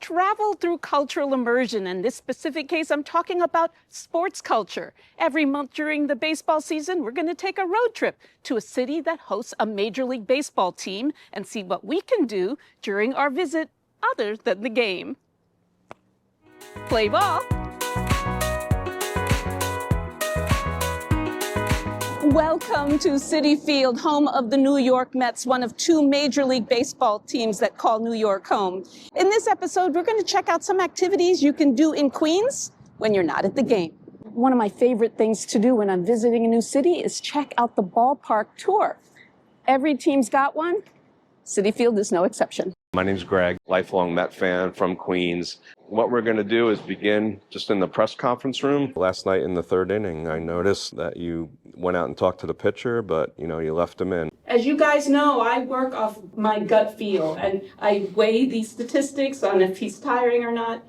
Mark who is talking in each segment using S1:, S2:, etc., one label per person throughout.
S1: travel through cultural immersion. In this specific case, I'm talking about sports culture. Every month during the baseball season, we're going to take a road trip to a city that hosts a Major League Baseball team and see what we can do during our visit other than the game. Play ball. Welcome to Citi Field, home of the New York Mets, one of two Major League Baseball teams that call New York home. In this episode, we're going to check out some activities you can do in Queens when you're not at the game. One of my favorite things to do when I'm visiting a new city is check out the Ballpark Tour. Every team's got one. Citi Field is no exception.
S2: My name's Greg, lifelong Met fan from Queens. What we're going to do is begin just in the press conference room. Last night in the third inning, I noticed that you went out and talked to the pitcher, but you left him in.
S1: As you guys know, I work off my gut feel, and I weigh these statistics on if he's tiring or not.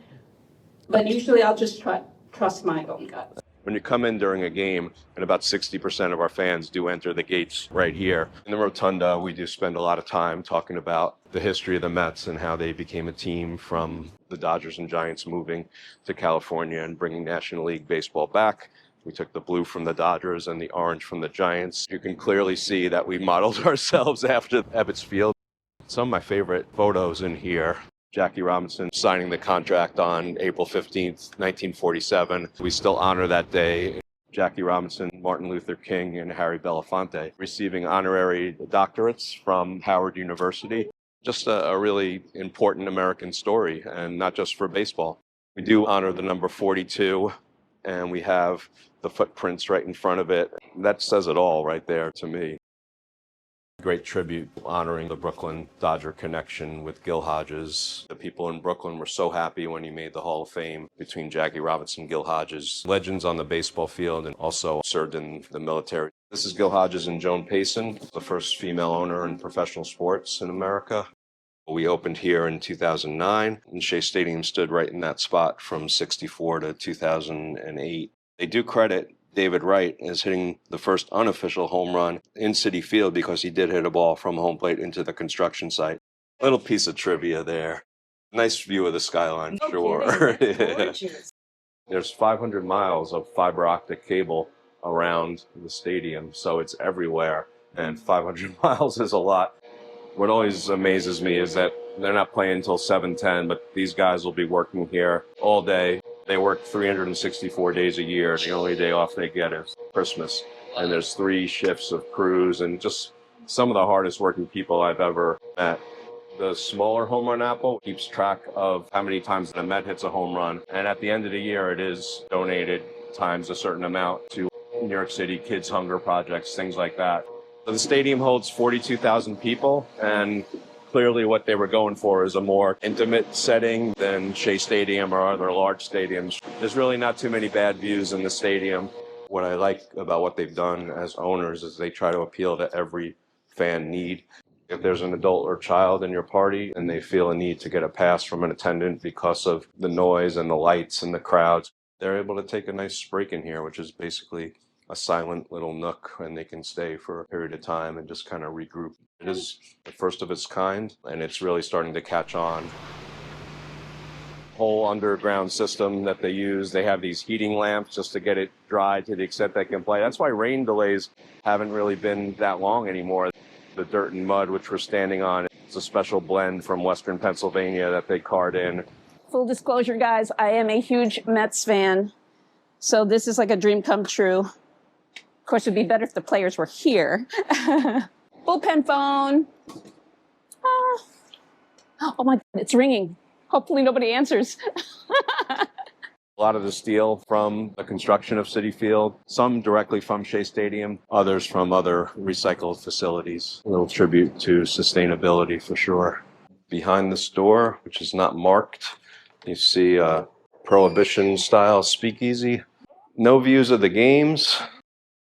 S1: But usually I'll just trust my own gut.
S2: When you come in during a game, and about 60% of our fans do enter the gates right here. In the Rotunda, we do spend a lot of time talking about the history of the Mets and how they became a team from the Dodgers and Giants moving to California and bringing National League Baseball back. We took the blue from the Dodgers and the orange from the Giants. You can clearly see that we modeled ourselves after Ebbets Field. Some of my favorite photos in here. Jackie Robinson signing the contract on April 15th, 1947. We still honor that day. Jackie Robinson, Martin Luther King, and Harry Belafonte receiving honorary doctorates from Howard University. Just a really important American story, and not just for baseball. We do honor the number 42, and we have the footprints right in front of it. That says it all right there to me. Great tribute honoring the Brooklyn Dodger connection with Gil Hodges. The people in Brooklyn were so happy when he made the Hall of Fame between Jackie Robinson and Gil Hodges. Legends on the baseball field and also served in the military. This is Gil Hodges and Joan Payson, the first female owner in professional sports in America. We opened here in 2009, and Shea Stadium stood right in that spot from 64 to 2008. They do credit David Wright as hitting the first unofficial home run in Citi Field because he did hit a ball from home plate into the construction site. Little piece of trivia there. Nice view of the skyline, sure. There's 500 miles of fiber optic cable around the stadium, so it's everywhere, and 500 miles is a lot. What always amazes me is that they're not playing until 7:10, but these guys will be working here all day. They work 364 days a year. The only day off they get is Christmas. And there's 3 shifts of crews and just some of the hardest working people I've ever met. The smaller home run apple keeps track of how many times the Met hits a home run. And at the end of the year, it is donated times a certain amount to New York City Kids Hunger Projects, things like that. So the stadium holds 42,000 people, and clearly what they were going for is a more intimate setting than Shea Stadium or other large stadiums. There's really not too many bad views in the stadium. What I like about what they've done as owners is they try to appeal to every fan need. If there's an adult or child in your party and they feel a need to get a pass from an attendant because of the noise and the lights and the crowds, they're able to take a nice break in here, which is basically a silent little nook, and they can stay for a period of time and just kind of regroup. It is the first of its kind, and it's really starting to catch on. Whole underground system that they use. They have these heating lamps just to get it dry to the extent they can play. That's why rain delays haven't really been that long anymore. The dirt and mud which we're standing on, it's a special blend from Western Pennsylvania that they cart in.
S1: Full disclosure, guys, I am a huge Mets fan, so this is like a dream come true. Of course, it'd be better if the players were here. Bullpen phone. Oh my God, it's ringing. Hopefully nobody answers.
S2: A lot of the steel from the construction of Citi Field, some directly from Shea Stadium, others from other recycled facilities. A little tribute to sustainability for sure. Behind the store, which is not marked, you see a Prohibition style speakeasy. No views of the games.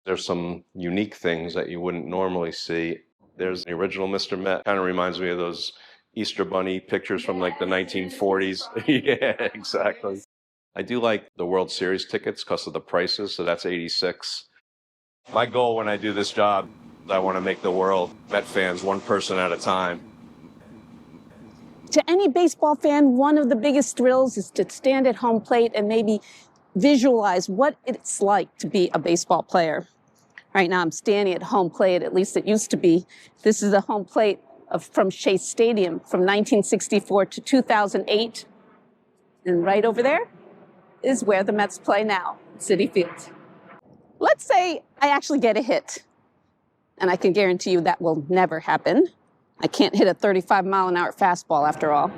S2: There's some unique things that you wouldn't normally see. There's the original Mr. Met. Kind of reminds me of those Easter Bunny pictures from like the 1940s. Yeah, exactly. I do like the World Series tickets because of the prices, so that's $86. My goal when I do this job, I want to make the world Met fans one person at a time.
S1: To any baseball fan, one of the biggest thrills is to stand at home plate and maybe visualize what it's like to be a baseball player. Right now I'm standing at home plate, at least it used to be. This is a home plate from Shea Stadium from 1964 to 2008. And right over there is where the Mets play now, Citi Field. Let's say I actually get a hit. And I can guarantee you that will never happen. I can't hit a 35-mile-an-hour fastball after all.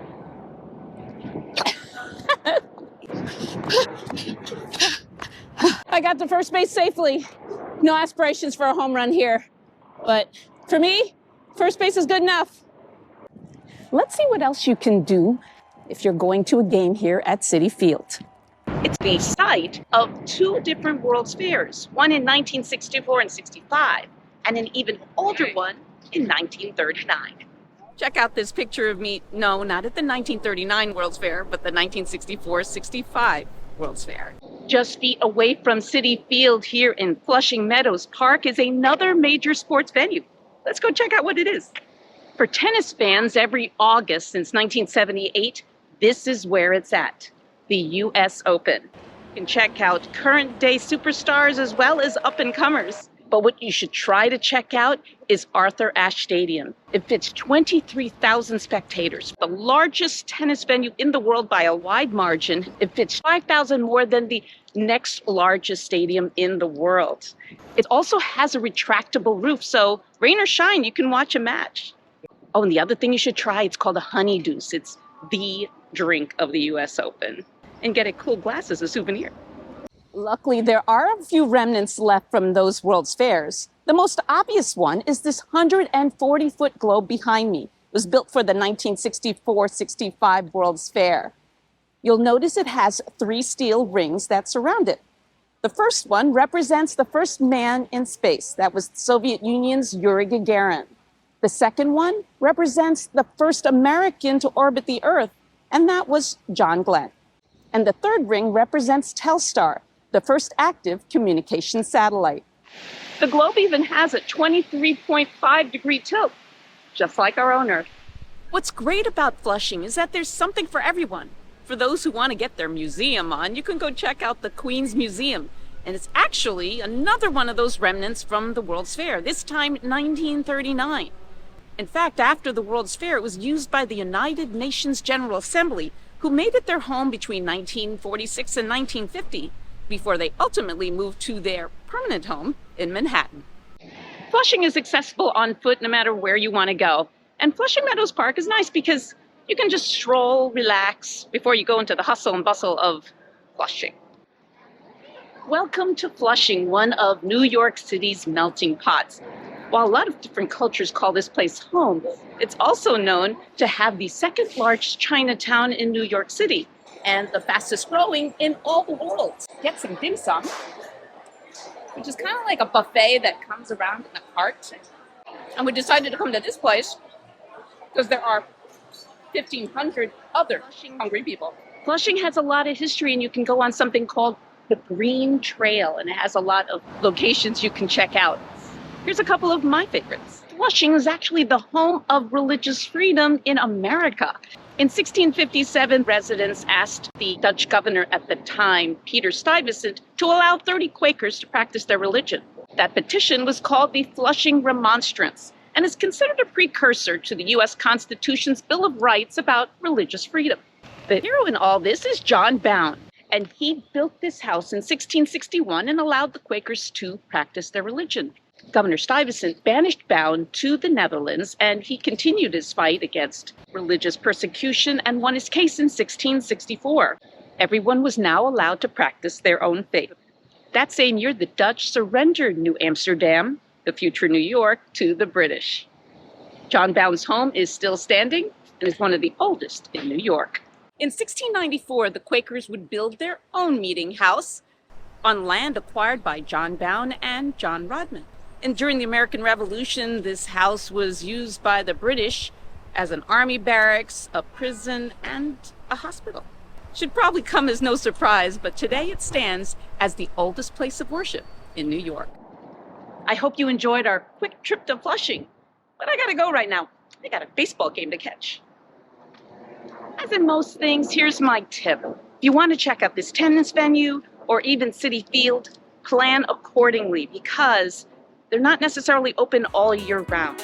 S1: I got to first base safely. No aspirations for a home run here. But for me, first base is good enough. Let's see what else you can do if you're going to a game here at Citi Field. It's the site of two different World's Fairs, one in 1964 and 65, and an even older one in 1939. Check out this picture of me, no, not at the 1939 World's Fair, but the 1964-65 World's Fair. Just feet away from Citi Field here in Flushing Meadows Park is another major sports venue. Let's go check out what it is. For tennis fans, every August since 1978, this is where it's at, the U.S. Open. You can check out current day superstars as well as up-and-comers. But what you should try to check out is Arthur Ashe Stadium. It fits 23,000 spectators, the largest tennis venue in the world by a wide margin. It fits 5,000 more than the next largest stadium in the world. It also has a retractable roof, so rain or shine, you can watch a match. Oh, and the other thing you should try, it's called a honeydeuce. It's the drink of the U.S. Open. And get a cool glass as a souvenir. Luckily, there are a few remnants left from those World's Fairs. The most obvious one is this 140-foot globe behind me. It was built for the 1964-65 World's Fair. You'll notice it has 3 steel rings that surround it. The first one represents the first man in space. That was the Soviet Union's Yuri Gagarin. The second one represents the first American to orbit the Earth, and that was John Glenn. And the third ring represents Telstar, the first active communication satellite. The globe even has a 23.5-degree tilt, just like our own Earth. What's great about Flushing is that there's something for everyone. For those who want to get their museum on, you can go check out the Queen's Museum. And it's actually another one of those remnants from the World's Fair, this time 1939. In fact, after the World's Fair, it was used by the United Nations General Assembly, who made it their home between 1946 and 1950, before they ultimately moved to their permanent home in Manhattan. Flushing is accessible on foot no matter where you want to go. And Flushing Meadows Park is nice because you can just stroll, relax, before you go into the hustle and bustle of Flushing. Welcome to Flushing, one of New York City's melting pots. While a lot of different cultures call this place home, it's also known to have the second largest Chinatown in New York City and the fastest growing in all the world. Get some dim sum, which is kind of like a buffet that comes around in a cart. And we decided to come to this place because there are 1,500 other hungry people. Flushing has a lot of history, and you can go on something called the Green Trail, and it has a lot of locations you can check out. Here's a couple of my favorites. Flushing is actually the home of religious freedom in America. In 1657, residents asked the Dutch governor at the time, Peter Stuyvesant, to allow 30 Quakers to practice their religion. That petition was called the Flushing Remonstrance and is considered a precursor to the U.S. Constitution's Bill of Rights about religious freedom. The hero in all this is John Bound, and he built this house in 1661 and allowed the Quakers to practice their religion. Governor Stuyvesant banished Bound to the Netherlands, and he continued his fight against religious persecution and won his case in 1664. Everyone was now allowed to practice their own faith. That same year, the Dutch surrendered New Amsterdam, the future New York, to the British. John Bound's home is still standing and is one of the oldest in New York. In 1694, the Quakers would build their own meeting house on land acquired by John Bound and John Rodman. And during the American Revolution, this house was used by the British as an army barracks, a prison, and a hospital. Should probably come as no surprise, but today it stands as the oldest place of worship in New York. I hope you enjoyed our quick trip to Flushing, but I gotta go right now. I got a baseball game to catch. As in most things, here's my tip. If you want to check out this tennis venue or even Citi Field, plan accordingly because they're not necessarily open all year round.